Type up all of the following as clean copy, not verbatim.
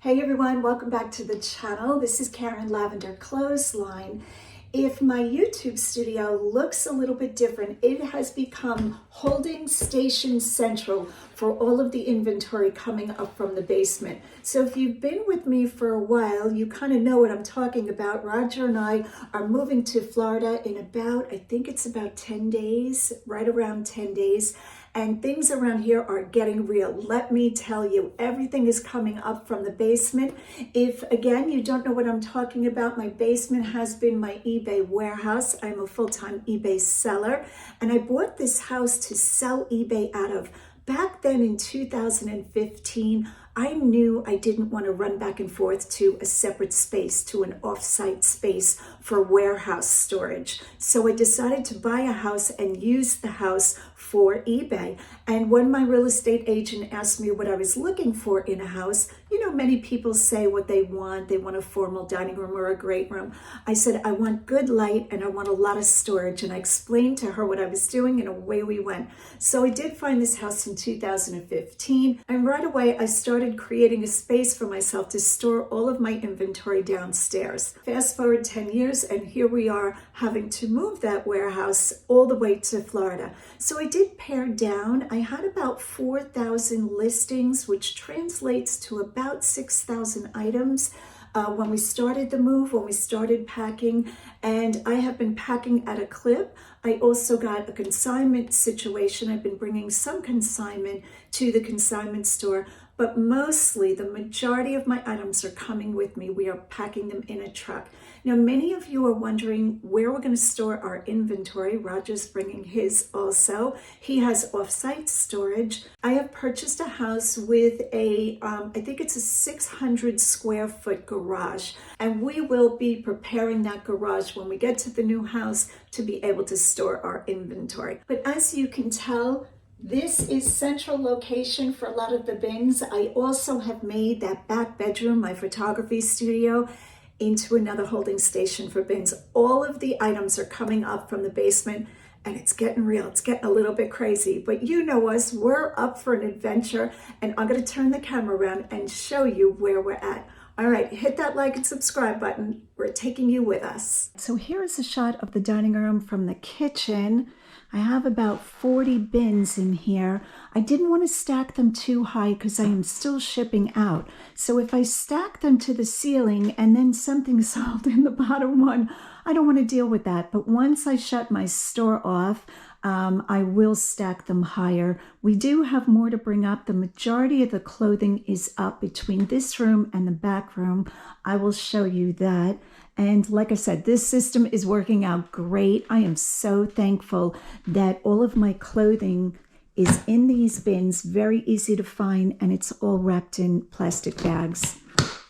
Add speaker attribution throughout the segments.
Speaker 1: Hey everyone, welcome back to the channel. This is Karen Lavenderclothesline. If my YouTube studio looks a little bit different, it has become holding station central for all of the inventory coming up from the basement. So if you've been with me for a while, you kind of know what I'm talking about. Roger and I are moving to Florida in I think it's about 10 days, right around 10 days. And things around here are getting real. Let me tell you, everything is coming up from the basement. If, again, you don't know what I'm talking about, my basement has been my eBay warehouse. I'm a full-time eBay seller, and I bought this house to sell eBay out of. Back then in 2015, I knew I didn't want to run back and forth to a separate space, to an off-site space for warehouse storage. So I decided to buy a house and use the house for eBay. And when my real estate agent asked me what I was looking for in a house, you know, many people say what they want. They want a formal dining room or a great room. I said, I want good light and I want a lot of storage. And I explained to her what I was doing and away we went. So I did find this house in 2015. And right away, I started creating a space for myself to store all of my inventory downstairs. Fast forward 10 years and here we are having to move that warehouse all the way to Florida. So I did pare down. I had about 4,000 listings, which translates to about 6,000 items when we started the move, when we started packing, and I have been packing at a clip. I also got a consignment situation. I've been bringing some consignment to the consignment store, but mostly the majority of my items are coming with me. We are packing them in a truck. Now, many of you are wondering where we're going to store our inventory. Roger's bringing his also. He has off-site storage. I have purchased a house with I think it's a 600 square foot garage, and we will be preparing that garage when we get to the new house to be able to store our inventory. But as you can tell, this is central location for a lot of the bins. I also have made that back bedroom, my photography studio, into another holding station for bins. All of the items are coming up from the basement and it's getting real. It's getting a little bit crazy, but you know us, we're up for an adventure, and I'm gonna turn the camera around and show you where we're at. All right, hit that like and subscribe button. We're taking you with us. So here is a shot of the dining room from the kitchen. I have about 40 bins in here. I didn't want to stack them too high because I am still shipping out. So if I stack them to the ceiling and then something's sold in the bottom one, I don't want to deal with that. But once I shut my store off, I will stack them higher. We do have more to bring up. The majority of the clothing is up between this room and the back room. I will show you that. And like I said, this system is working out great. I am so thankful that all of my clothing is in these bins, very easy to find, and it's all wrapped in plastic bags.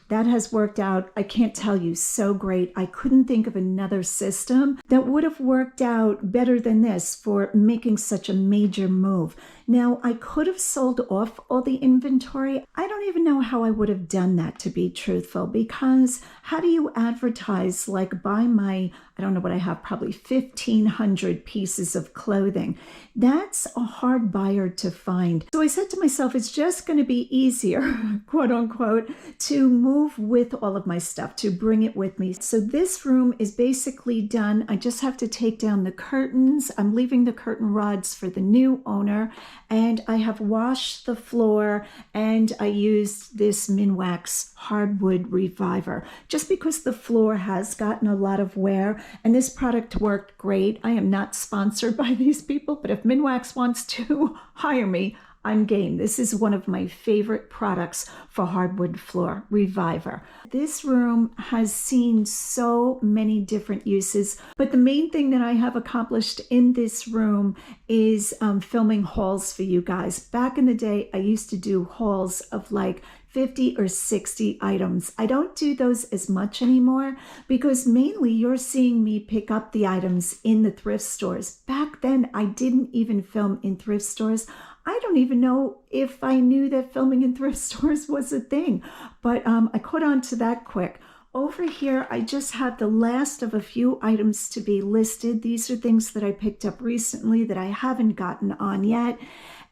Speaker 1: That has worked out, I can't tell you, so great. I couldn't think of another system that would have worked out better than this for making such a major move. Now, I could have sold off all the inventory. I don't even know how I would have done that, to be truthful, because how do you advertise, like, buy my, I don't know what I have, probably 1,500 pieces of clothing? That's a hard buyer to find. So I said to myself, it's just going to be easier, quote unquote, to move with all of my stuff, to bring it with me. So this room is basically done. I just have to take down the curtains. I'm leaving the curtain rods for the new owner. And I have washed the floor, and I used this Minwax hardwood reviver just because the floor has gotten a lot of wear, and this product worked great. I am not sponsored by these people, but if Minwax wants to hire me, I'm game. This is one of my favorite products for hardwood floor, Reviver. This room has seen so many different uses, but the main thing that I have accomplished in this room is filming hauls for you guys. Back in the day, I used to do hauls of like 50 or 60 items. I don't do those as much anymore because mainly you're seeing me pick up the items in the thrift stores. Back then, I didn't even film in thrift stores. I don't even know if I knew that filming in thrift stores was a thing, but I caught on to that quick. Over here, I just have the last of a few items to be listed. These are things that I picked up recently that I haven't gotten on yet.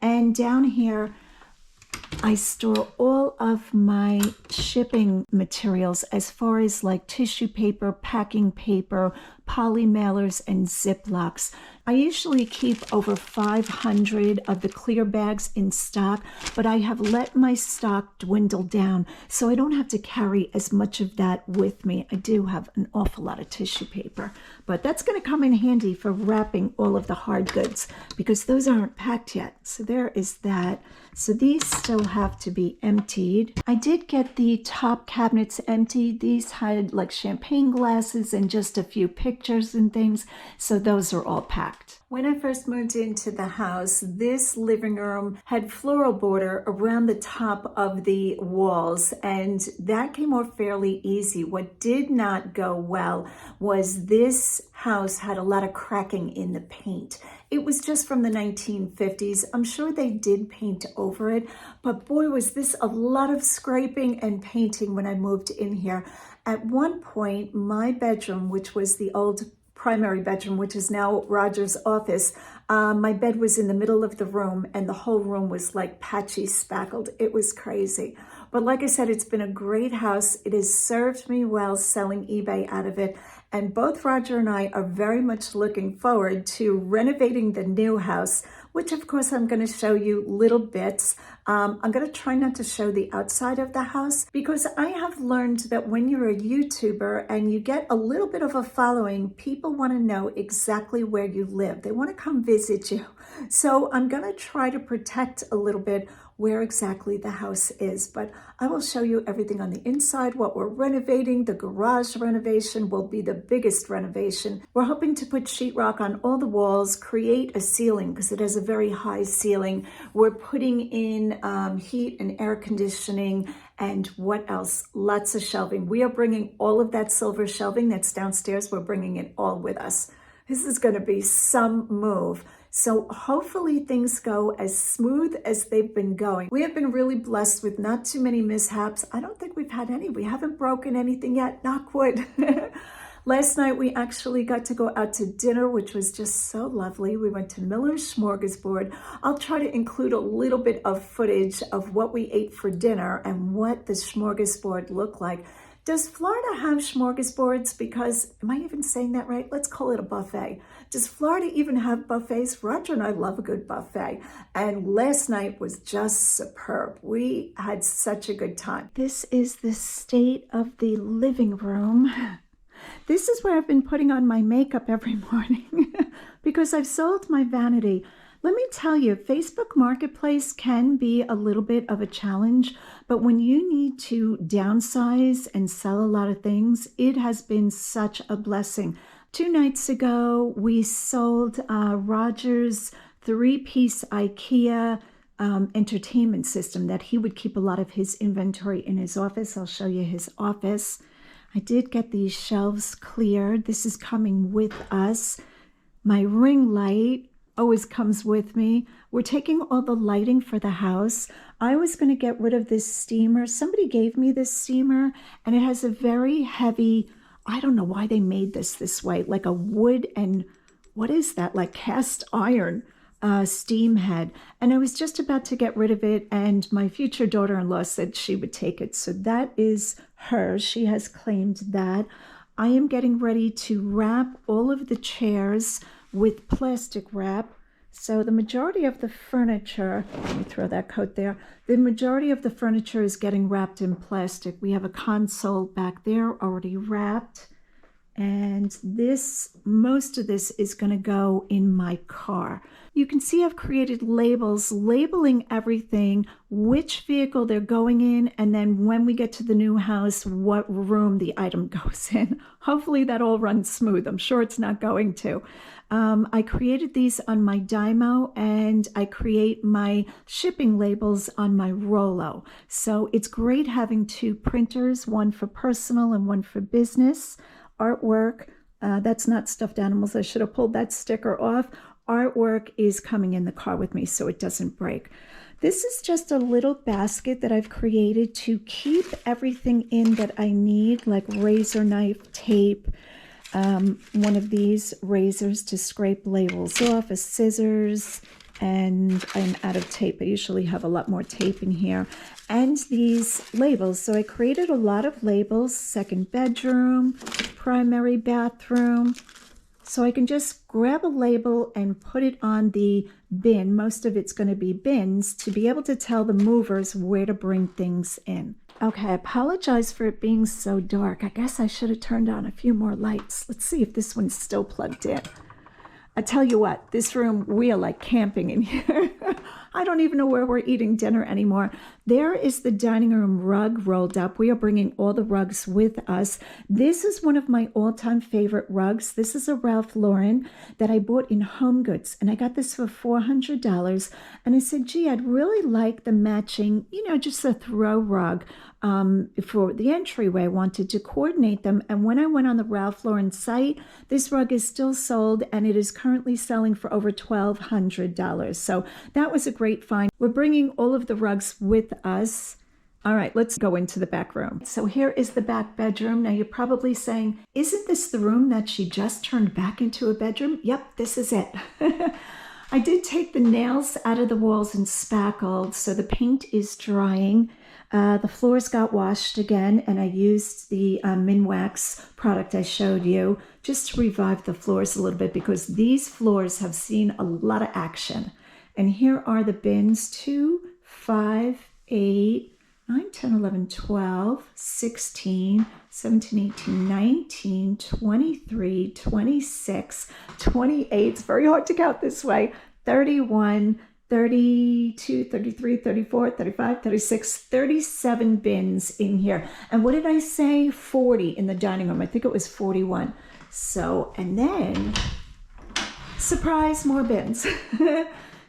Speaker 1: And down here, I store all of my shipping materials as far as like tissue paper, packing paper, poly mailers, and Ziplocs. I usually keep over 500 of the clear bags in stock, but I have let my stock dwindle down so I don't have to carry as much of that with me. I do have an awful lot of tissue paper, but that's going to come in handy for wrapping all of the hard goods because those aren't packed yet. So there is that. So these still have to be emptied. I did get the top cabinets emptied. These had like champagne glasses and just a few pictures and things. So those are all packed. When I first moved into the house, this living room had floral border around the top of the walls, and that came off fairly easy. What did not go well was this house had a lot of cracking in the paint. It was just from the 1950s. I'm sure they did paint over it, but boy, was this a lot of scraping and painting when I moved in here. At one point, my bedroom, which was the old primary bedroom, which is now Roger's office, my bed was in the middle of the room and the whole room was like patchy spackled. It was crazy. But like I said, it's been a great house. It has served me well selling eBay out of it. And both Roger and I are very much looking forward to renovating the new house, which of course I'm going to show you little bits. I'm going to try not to show the outside of the house because I have learned that when you're a YouTuber and you get a little bit of a following, people want to know exactly where you live. They want to come visit you. So I'm going to try to protect a little bit where exactly the house is, but I will show you everything on the inside, what we're renovating. The garage renovation will be the biggest renovation. We're hoping to put sheetrock on all the walls, create a ceiling because it has a very high ceiling. We're putting in heat and air conditioning, and what else? Lots of shelving. We are bringing all of that silver shelving that's downstairs. We're bringing it all with us. This is going to be some move. So hopefully things go as smooth as they've been going. We have been really blessed with not too many mishaps. I don't think we've had any. We haven't broken anything yet, knock wood. Last night we actually got to go out to dinner, which was just so lovely. We went to Miller's Smorgasbord. I'll try to include a little bit of footage of what we ate for dinner and what the smorgasbord looked like. Does Florida have smorgasbords? Because, am I even saying that right? Let's call it a buffet. Does Florida even have buffets? Roger and I love a good buffet. And last night was just superb. We had such a good time. This is the state of the living room. This is where I've been putting on my makeup every morning because I've sold my vanity. Let me tell you, Facebook Marketplace can be a little bit of a challenge, but when you need to downsize and sell a lot of things, it has been such a blessing. 2 nights ago, we sold Roger's 3-piece IKEA entertainment system that he would keep a lot of his inventory in his office. I'll show you his office. I did get these shelves cleared. This is coming with us. My ring light always comes with me. We're taking all the lighting for the house. I was going to get rid of this steamer. Somebody gave me this steamer and it has a very heavy, I don't know why they made this way, like a wood and what is that? Like cast iron steam head. And I was just about to get rid of it and my future daughter-in-law said she would take it. So that is hers. She has claimed that. I am getting ready to wrap all of the chairs with plastic wrap. So the majority of the furniture, let me throw that coat there. The majority of the furniture is getting wrapped in plastic. We have a console back there already wrapped. And most of this is going to go in my car. You can see I've created labels labeling everything, which vehicle they're going in, and then when we get to the new house, what room the item goes in. Hopefully that all runs smooth. I'm sure it's not going to. I created these on my Dymo and I create my shipping labels on my Rollo. So it's great having 2 printers, one for personal and one for business. Artwork, that's not stuffed animals. I should have pulled that sticker off. Artwork is coming in the car with me so it doesn't break. This is just a little basket that I've created to keep everything in that I need, like razor knife, tape, one of these razors to scrape labels off, a scissors, and I'm out of tape. I usually have a lot more tape in here. And these labels. So I created a lot of labels: second bedroom, primary bathroom. So I can just grab a label and put it on the bin. Most of it's going to be bins, to be able to tell the movers where to bring things in. Okay, I apologize for it being so dark. I guess I should have turned on a few more lights. Let's see if this one's still plugged in. I tell you what, this room, we are like camping in here. I don't even know where we're eating dinner anymore. There is the dining room rug rolled up. We are bringing all the rugs with us. This is one of my all-time favorite rugs. This is a Ralph Lauren that I bought in Home Goods, and I got this for $400. And I said, gee, I'd really like the matching, just a throw rug for the entryway. I wanted to coordinate them. And when I went on the Ralph Lauren site, this rug is still sold, and it is currently selling for over $1,200. So that was a great find. We're bringing all of the rugs with us. All right, let's go into the back room. So here is the back bedroom. Now you're probably saying, isn't this the room that she just turned back into a bedroom? Yep, this is it. I did take the nails out of the walls and spackled, so the paint is drying. The floors got washed again, and I used the Minwax product I showed you just to revive the floors a little bit, because these floors have seen a lot of action. And here are the bins: 2, 5, 8, 9, 10, 11, 12, 16, 17, 18, 19, 23, 26, 28. It's very hard to count this way. 31, 32, 33, 34, 35, 36, 37 bins in here. And what did I say? 40 in the dining room. I think it was 41. So, and then, surprise, more bins.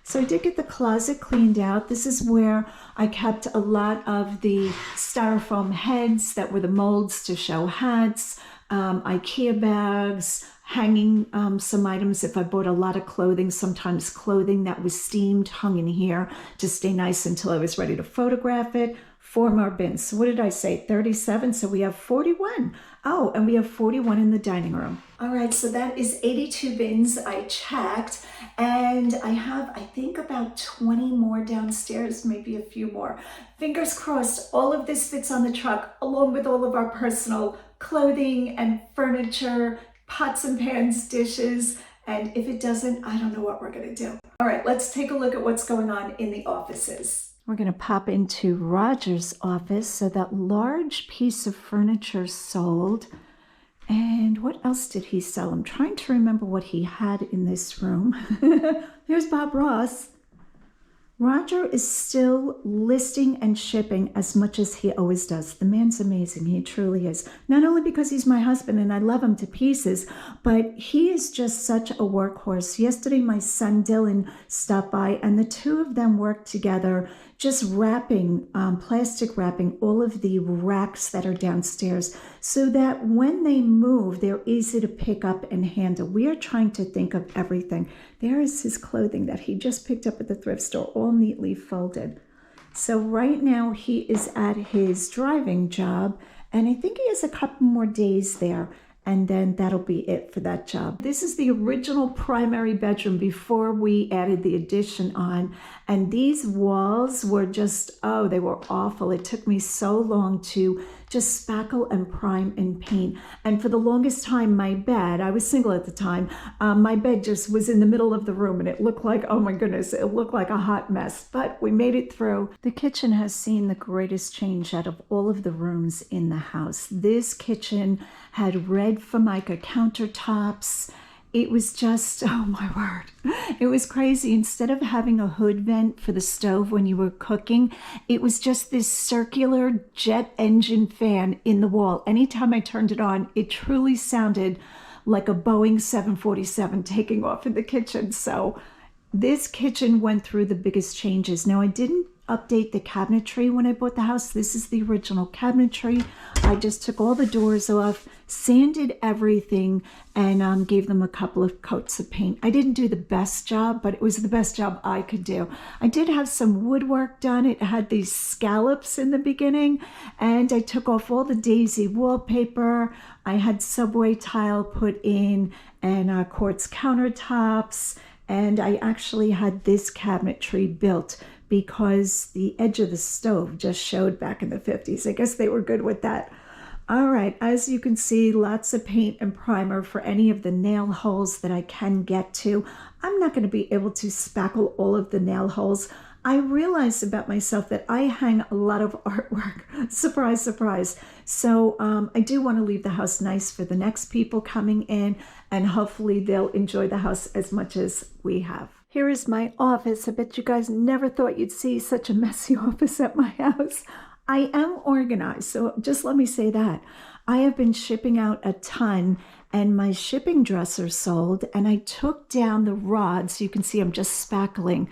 Speaker 1: So I did get the closet cleaned out. This is where I kept a lot of the styrofoam heads that were the molds to show hats, IKEA bags, hanging some items. If I bought a lot of clothing, sometimes clothing that was steamed hung in here to stay nice until I was ready to photograph it. 4 more bins. So what did I say? 37. So we have 41. Oh, and we have 41 in the dining room. All right, so that is 82 bins I checked, and I have, I think, about 20 more downstairs, maybe a few more. Fingers crossed, all of this fits on the truck, along with all of our personal clothing and furniture, pots and pans, dishes, and if it doesn't, I don't know what we're gonna do. All right, let's take a look at what's going on in the offices. We're going to pop into Roger's office. So that large piece of furniture sold. And what else did he sell? I'm trying to remember what he had in this room. There's Bob Ross. Roger is still listing and shipping as much as he always does. The man's amazing. He truly is. Not only because he's my husband and I love him to pieces, but he is just such a workhorse. Yesterday, my son Dylan stopped by, and the two of them worked together, just wrapping, plastic wrapping all of the racks that are downstairs so that when they move, they're easy to pick up and handle. We are trying to think of everything. There is his clothing that he just picked up at the thrift store, all neatly folded. So right now he is at his driving job, and I think he has a couple more days there, and then that'll be it for that job. This is the original primary bedroom before we added the addition on, and these walls were just, oh, they were awful. It took me so long to just spackle and prime and paint. And for the longest time, my bed, I was single at the time, my bed just was in the middle of the room, and it looked like, oh my goodness, it looked like a hot mess, but we made it through. The kitchen has seen the greatest change out of all of the rooms in the house. This kitchen had red Formica countertops. It was just, oh my word, it was crazy. Instead of having a hood vent for the stove when you were cooking, it was just this circular jet engine fan in the wall. Anytime I turned it on, it truly sounded like a Boeing 747 taking off in the kitchen. So this kitchen went through the biggest changes. Now, I didn't update the cabinetry when I bought the house. This is the original cabinetry. I just took all the doors off, sanded everything, and gave them a couple of coats of paint. I didn't do the best job, but it was the best job I could do. I did have some woodwork done. It had these scallops in the beginning, and I took off all the daisy wallpaper. I had subway tile put in, and quartz countertops, And I actually had this cabinetry built because the edge of the stove just showed back in the 50s. I guess they were good with that. All right, as you can see, lots of paint and primer for any of the nail holes that I can get to. I'm not going to be able to spackle all of the nail holes. I realized about myself that I hang a lot of artwork. Surprise, surprise. So I do want to leave the house nice for the next people coming in, and hopefully they'll enjoy the house as much as we have. Here is my office. I bet you guys never thought you'd see such a messy office at my house. I am organized, so just let me say that. I have been shipping out a ton, and my shipping dresser sold, and I took down the rods. You can see I'm just spackling.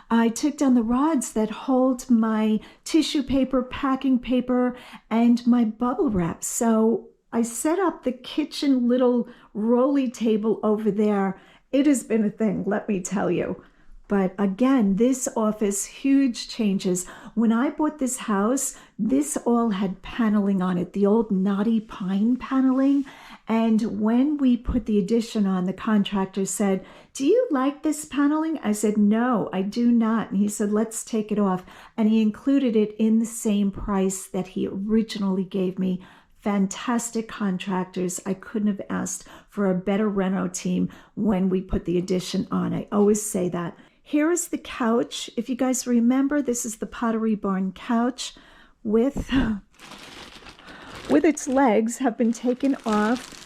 Speaker 1: I took down the rods that hold my tissue paper, packing paper, and my bubble wrap. So I set up the kitchen little rolly table over there. It has been a thing, let me tell you. But again, this office, huge changes. When I bought this house, this all had paneling on it, the old knotty pine paneling. And when we put the addition on, the contractor said, "Do you like this paneling?" I said, "No, I do not." And he said, "Let's take it off." And he included it in the same price that he originally gave me. Fantastic contractors. I couldn't have asked for a better reno team when we put the addition on. I always say that. Here is the couch. If you guys remember, this is the Pottery Barn couch with its legs have been taken off.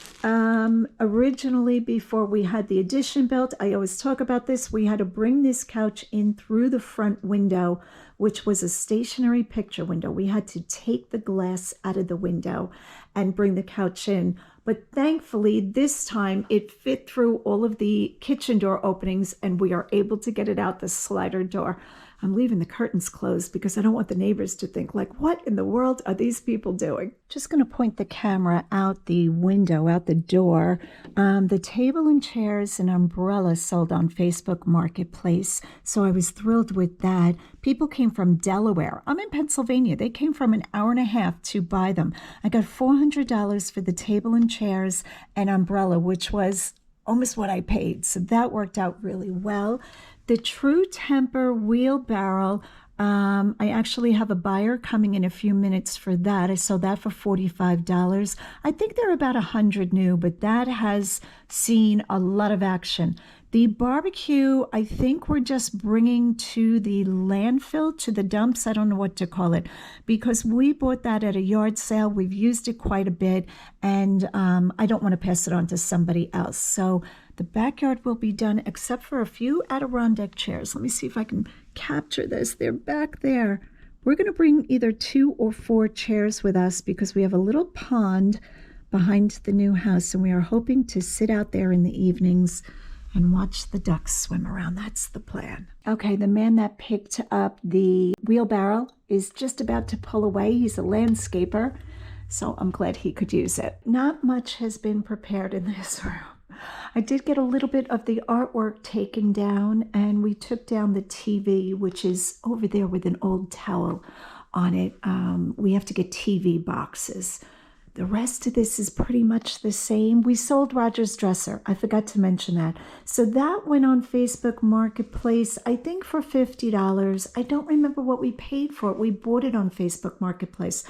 Speaker 1: Originally, before we had the addition built, I always talk about this, we had to bring this couch in through the front window, which was a stationary picture window. We had to take the glass out of the window and bring the couch in. But thankfully, this time it fit through all of the kitchen door openings, and we are able to get it out the slider door. I'm leaving the curtains closed because I don't want the neighbors to think, like, what in the world are these people doing? Just going to point the camera out the window, out the door. The table and chairs and umbrella sold on Facebook Marketplace, so I was thrilled with that. People came from Delaware. I'm in Pennsylvania. They came from an hour and a half to buy them. I got $400 for the table and chairs and umbrella, which was almost what I paid, so that worked out really well. The True Temper wheelbarrow, I actually have a buyer coming in a few minutes for that. I sold that for $45. I think they're about 100 new, but that has seen a lot of action. The barbecue, I think we're just bringing to the landfill, to the dumps. I don't know what to call it, because we bought that at a yard sale. We've used it quite a bit, and I don't want to pass it on to somebody else. So the backyard will be done, except for a few Adirondack chairs. Let me see if I can capture this. They're back there. We're going to bring either 2 or 4 chairs with us because we have a little pond behind the new house, and we are hoping to sit out there in the evenings and watch the ducks swim around. That's the plan. Okay, the man that picked up the wheelbarrow is just about to pull away. He's a landscaper, so I'm glad he could use it. Not much has been prepared in this room. I did get a little bit of the artwork taken down, and we took down the TV, which is over there with an old towel on it. We have to get TV boxes. The rest of this is pretty much the same. We sold Roger's dresser. I forgot to mention that. So that went on Facebook Marketplace, I think for $50. I don't remember what we paid for it. We bought it on Facebook Marketplace.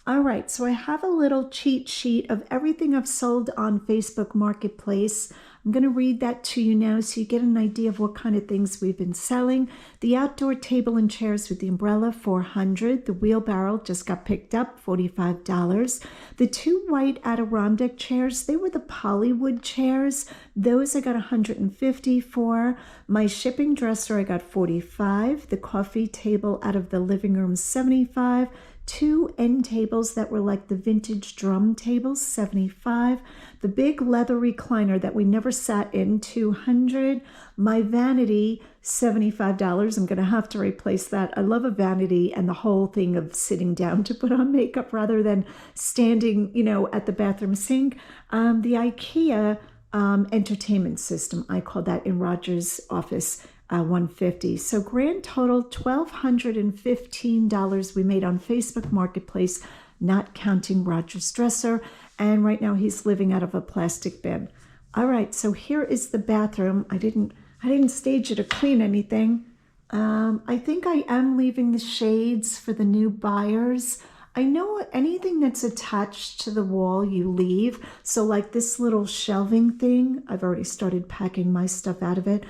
Speaker 1: All right, so I have a little cheat sheet of everything I've sold on Facebook Marketplace. I'm going to read that to you now so you get an idea of what kind of things we've been selling. The outdoor table and chairs with the umbrella, $400. The wheelbarrow just got picked up, $45. The 2 white Adirondack chairs, they were the Polywood chairs. Those I got $150 for. My shipping dresser, I got $45. The coffee table out of the living room, $75. 2 end tables that were like the vintage drum tables, $75. The big leather recliner that we never sat in, $200. My vanity, $75. I'm going to have to replace that. I love a vanity and the whole thing of sitting down to put on makeup rather than standing, at the bathroom sink. The IKEA entertainment system, I call that in Roger's office, $150. So grand total, $1,215 we made on Facebook Marketplace, not counting Roger's dresser. And right now he's living out of a plastic bin. All right, so here is the bathroom. I didn't I didn't stage it or clean anything. I think I am leaving the shades for the new buyers. I know anything that's attached to the wall you leave. So like this little shelving thing, I've already started packing my stuff out of it.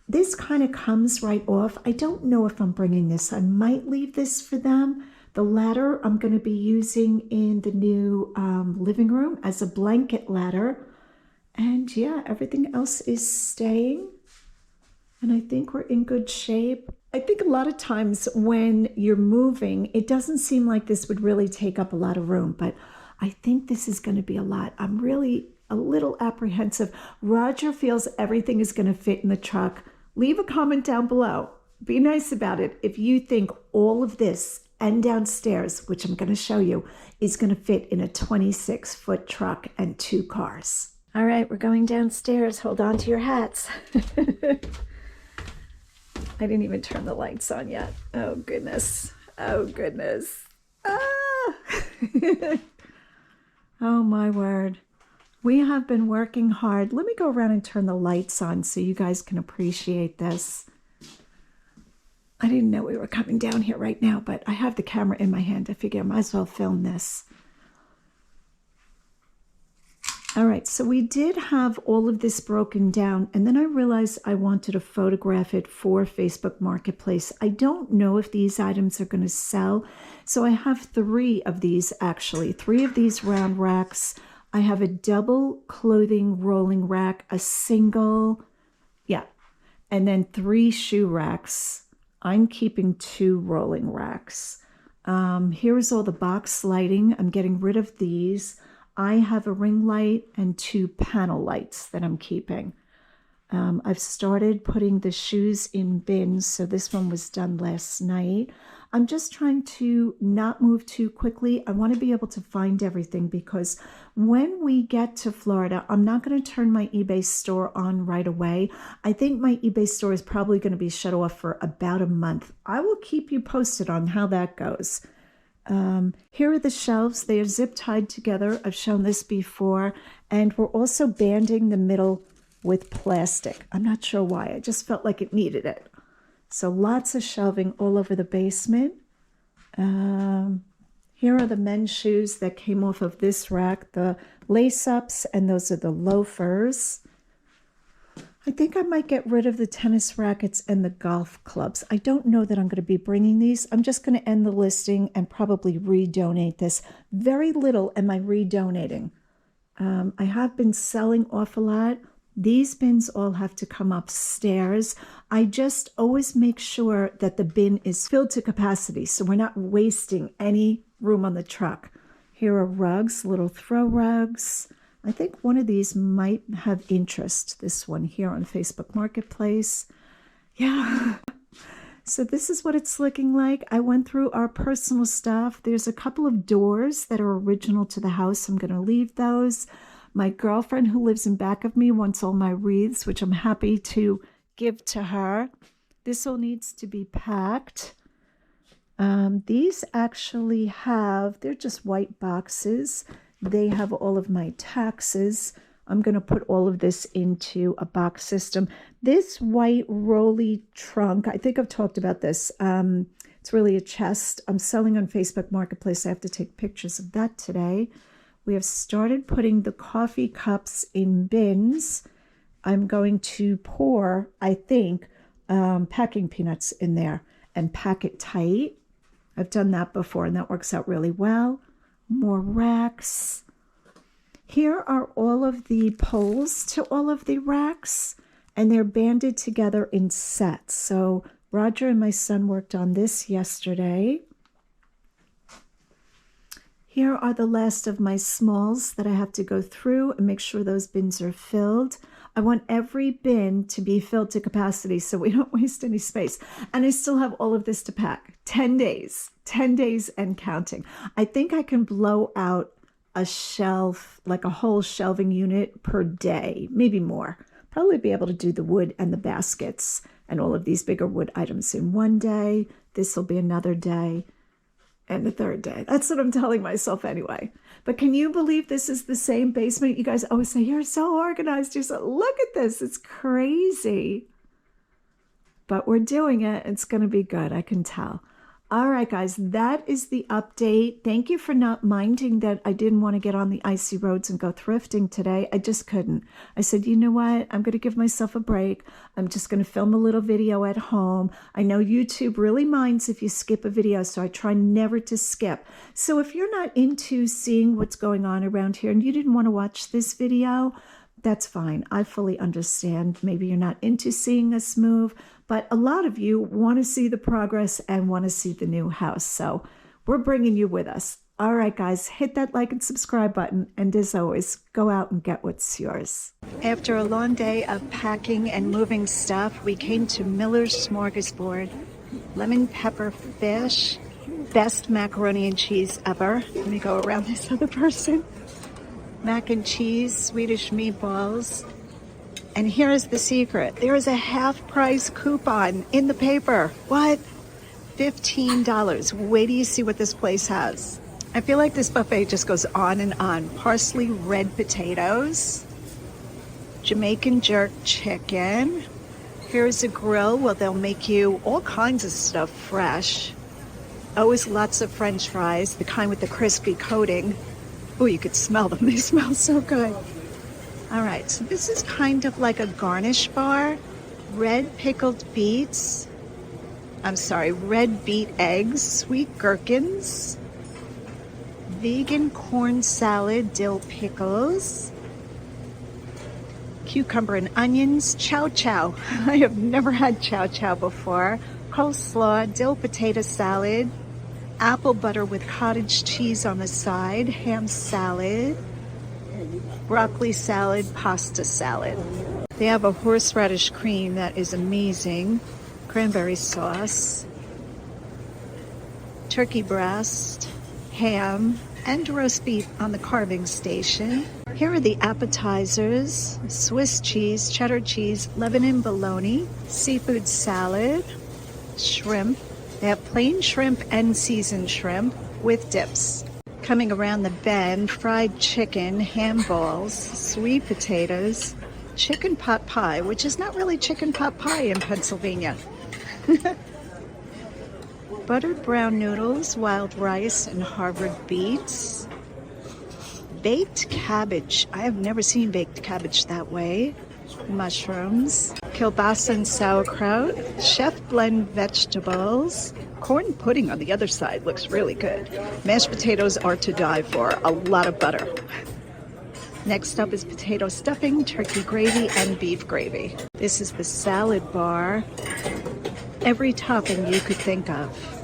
Speaker 1: This kind of comes right off. I don't know if I'm bringing this. I might leave this for them. The ladder I'm going to be using in the new living room as a blanket ladder. And yeah, everything else is staying. And I think we're in good shape. I think a lot of times when you're moving, it doesn't seem like this would really take up a lot of room, but I think this is going to be a lot. I'm really a little apprehensive. Roger feels everything is going to fit in the truck. Leave a comment down below. Be nice about it if you think all of this and downstairs, which I'm going to show you, is going to fit in a 26-foot truck and 2 cars. All right, we're going downstairs. Hold on to your hats. I didn't even turn the lights on yet. Oh, goodness. Oh, goodness. Ah! Oh, my word. We have been working hard. Let me go around and turn the lights on so you guys can appreciate this. I didn't know we were coming down here right now, but I have the camera in my hand. I figure I might as well film this. All right, so we did have all of this broken down, and then I realized I wanted to photograph it for Facebook Marketplace. I don't know if these items are going to sell, so I have 3 of these actually, 3 of these round racks. I have a double clothing rolling rack, a single, yeah, and then 3 shoe racks. I'm keeping 2 rolling racks. Here's all the box lighting. I'm getting rid of these. I have a ring light and 2 panel lights that I'm keeping. I've started putting the shoes in bins, so this one was done last night. I'm just trying to not move too quickly. I want to be able to find everything because when we get to Florida, I'm not going to turn my eBay store on right away. I think my eBay store is probably going to be shut off for about a month. I will keep you posted on how that goes. Here are the shelves. They are zip tied together. I've shown this before. And we're also banding the middle with plastic. I'm not sure why. I just felt like it needed it. So lots of shelving all over the basement. Here are the men's shoes that came off of this rack. The lace-ups, and those are the loafers. I think I might get rid of the tennis rackets and the golf clubs. I don't know that I'm going to be bringing these. I'm just going to end the listing and probably redonate this. Very little am I redonating. I have been selling off a lot. These bins all have to come upstairs. I just always make sure that the bin is filled to capacity so we're not wasting any room on the truck. Here are rugs, little throw rugs. I think one of these might have interest, this one here on Facebook Marketplace. Yeah. So this is what it's looking like. I went through our personal stuff. There's a couple of doors that are original to the house. I'm going to leave those. My girlfriend who lives in back of me wants all my wreaths, which I'm happy to give to her. This all needs to be packed. These actually have, they're just white boxes. They have all of my taxes. I'm going to put all of this into a box system. This white rolly trunk, I think I've talked about this. It's really a chest. I'm selling on Facebook Marketplace. I have to take pictures of that today. We have started putting the coffee cups in bins. I'm going to pour, I think, packing peanuts in there and pack it tight. I've done that before and that works out really well. More racks. Here are all of the poles to all of the racks, and they're banded together in sets. So Roger and my son worked on this yesterday. Here are the last of my smalls that I have to go through and make sure those bins are filled. I want every bin to be filled to capacity so we don't waste any space. And I still have all of this to pack. 10 days and counting. I think I can blow out a shelf, like a whole shelving unit per day, maybe more. Probably be able to do the wood and the baskets and all of these bigger wood items in one day. This will be another day. And the third day. That's what I'm telling myself anyway. But can you believe this is the same basement? You guys always say, you're so organized. You're so, look at this. It's crazy. but we're doing it. It's going to be good. I can tell. All right, guys, that is the update. Thank you for not minding that I didn't want to get on the icy roads and go thrifting today. I just couldn't. I said, you know what? I'm going to give myself a break. I'm just going to film a little video at home. I know YouTube really minds if you skip a video, so I try never to skip. So if you're not into seeing what's going on around here and you didn't want to watch this video, that's fine. I fully understand. Maybe you're not into seeing us move, but a lot of you want to see the progress and want to see the new house. So we're bringing you with us. All right, guys, hit that like and subscribe button. And as always, go out and get what's yours. After a long day of packing and moving stuff, we came to Miller's Smorgasbord. Lemon pepper fish, best macaroni and cheese ever. Let me go around this other person. Mac and cheese, Swedish meatballs. And here is the secret. There is a half price coupon in the paper. What? $15. Wait till you see what this place has. I feel like this buffet just goes on and on. Parsley red potatoes, Jamaican jerk chicken. Here's a grill. Well, they'll make you all kinds of stuff fresh. Always lots of French fries, the kind with the crispy coating. Oh, you could smell them. They smell so good. All right, so this is kind of like a garnish bar. Red pickled beets. Red beet eggs, sweet gherkins, vegan corn salad, dill pickles, cucumber and onions, chow chow. I have never had chow chow before. Coleslaw, dill potato salad, apple butter with cottage cheese on the side, ham salad, broccoli salad, pasta salad. They have a horseradish cream that is amazing, cranberry sauce, turkey breast, ham, and roast beef on the carving station. Here are the appetizers: Swiss cheese, cheddar cheese, Lebanon bologna, seafood salad, shrimp. They have plain shrimp and seasoned shrimp with dips. Coming around the bend, fried chicken, ham balls, sweet potatoes, chicken pot pie, which is not really chicken pot pie in Pennsylvania. Buttered brown noodles, wild rice, and Harvard beets. Baked cabbage. I have never seen baked cabbage that way. Mushrooms, kielbasa and sauerkraut, chef blend vegetables, corn pudding on the other side looks really good. Mashed potatoes are to die for, a lot of butter. Next up is potato stuffing, turkey gravy, and beef gravy. This is the salad bar. Every topping you could think of.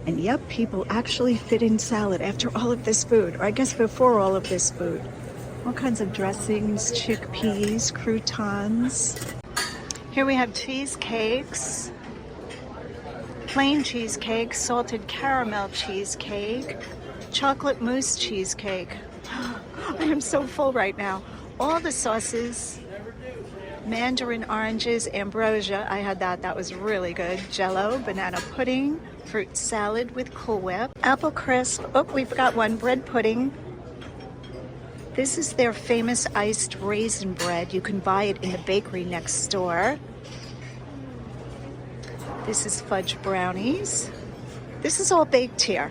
Speaker 1: And yep, people actually fit in salad after all of this food, or I guess before all of this food. All kinds of dressings, chickpeas, croutons. Here we have cheesecakes, plain cheesecake, salted caramel cheesecake, chocolate mousse cheesecake. I am so full right now. All the sauces, mandarin oranges, ambrosia. I had that. That was really good. Jello, banana pudding, fruit salad with Cool Whip, apple crisp. Oh, we forgot one. Bread pudding. This is their famous iced raisin bread. You can buy it in the bakery next door. This is fudge brownies. This is all baked here.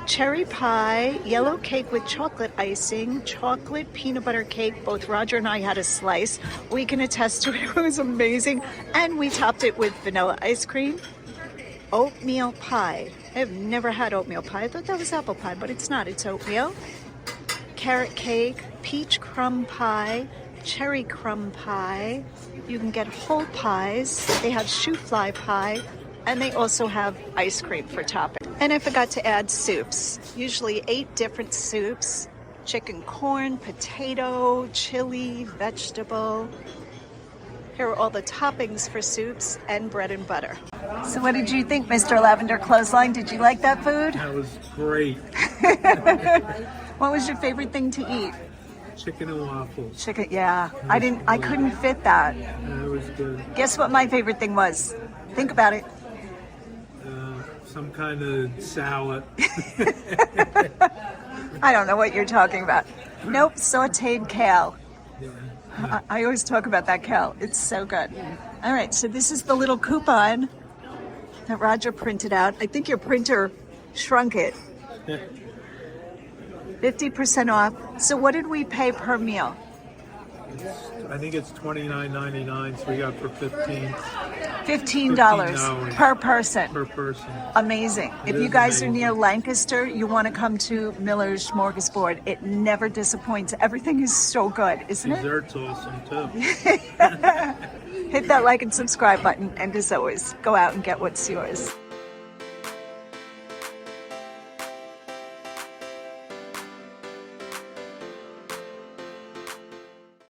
Speaker 1: Cherry pie, yellow cake with chocolate icing, chocolate peanut butter cake. Both Roger and I had a slice. We can attest to it. It was amazing. And we topped it with vanilla ice cream. Oatmeal pie. I have never had oatmeal pie. I thought that was apple pie, but it's not. It's oatmeal. Carrot cake, peach crumb pie, cherry crumb pie. You can get whole pies. They have shoe fly pie, and they also have ice cream for topping. And I forgot to add soups. Usually 8 different soups: chicken, corn, potato, chili, vegetable. Here are all the toppings for soups and bread and butter. So what did you think, Mr. Lavender Clothesline? Did you like that food?
Speaker 2: That was great.
Speaker 1: What was your favorite thing to eat?
Speaker 2: Chicken and waffles.
Speaker 1: Chicken, yeah. I couldn't fit that.
Speaker 2: That was good.
Speaker 1: Guess what my favorite thing was? Think about it.
Speaker 2: Some kind of salad.
Speaker 1: I don't know what you're talking about. Nope, sauteed kale.
Speaker 2: Yeah.
Speaker 1: I always talk about that, Cal. It's so good. All right, so this is the little coupon that Roger printed out. I think your printer shrunk it. 50% off. So what did we pay per meal?
Speaker 2: I think it's $29.99, so we got for $15
Speaker 1: $15 per person.
Speaker 2: per person.
Speaker 1: Amazing. If
Speaker 2: is
Speaker 1: you guys are
Speaker 2: amazing.
Speaker 1: near Lancaster, you want to come to Miller's Smorgasbord. It never disappoints. Everything is so good, isn't it?
Speaker 2: Dessert's awesome too.
Speaker 1: Hit that like and subscribe button, and as always, go out and get what's yours.